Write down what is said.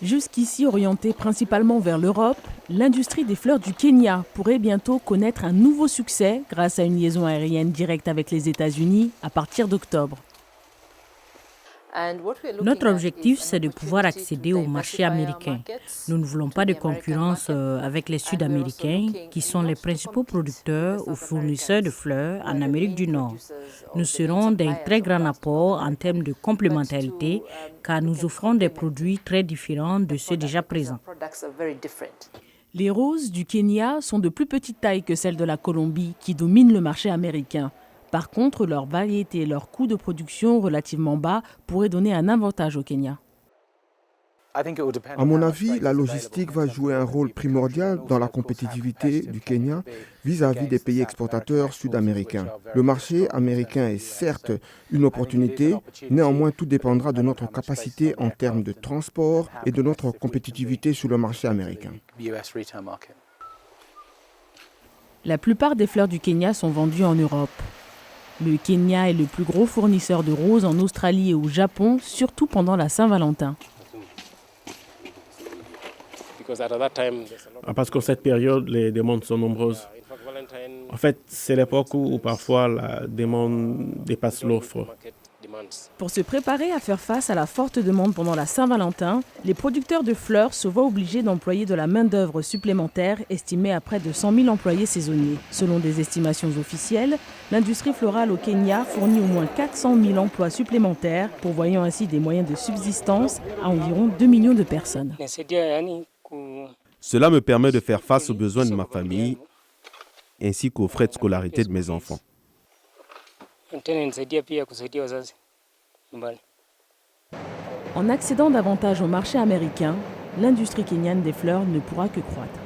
Jusqu'ici orientée principalement vers l'Europe, l'industrie des fleurs du Kenya pourrait bientôt connaître un nouveau succès grâce à une liaison aérienne directe avec les États-Unis à partir d'octobre. Notre objectif, c'est de pouvoir accéder au marché américain. Nous ne voulons pas de concurrence avec les Sud-Américains, qui sont les principaux producteurs ou fournisseurs de fleurs en Amérique du Nord. Nous serons d'un très grand apport en termes de complémentarité, car nous offrons des produits très différents de ceux déjà présents. Les roses du Kenya sont de plus petite taille que celles de la Colombie, qui dominent le marché américain. Par contre, leur variété et leur coût de production relativement bas pourraient donner un avantage au Kenya. À mon avis, la logistique va jouer un rôle primordial dans la compétitivité du Kenya vis-à-vis des pays exportateurs sud-américains. Le marché américain est certes une opportunité, néanmoins tout dépendra de notre capacité en termes de transport et de notre compétitivité sur le marché américain. La plupart des fleurs du Kenya sont vendues en Europe. Le Kenya est le plus gros fournisseur de roses en Australie et au Japon, surtout pendant la Saint-Valentin. Parce qu'en cette période, les demandes sont nombreuses. En fait, c'est l'époque où parfois la demande dépasse l'offre. Pour se préparer à faire face à la forte demande pendant la Saint-Valentin, les producteurs de fleurs se voient obligés d'employer de la main-d'œuvre supplémentaire estimée à près de 100 000 employés saisonniers. Selon des estimations officielles, l'industrie florale au Kenya fournit au moins 400 000 emplois supplémentaires, pourvoyant ainsi des moyens de subsistance à environ 2 millions de personnes. Cela me permet de faire face aux besoins de ma famille ainsi qu'aux frais de scolarité de mes enfants. En accédant davantage au marché américain, l'industrie kenyane des fleurs ne pourra que croître.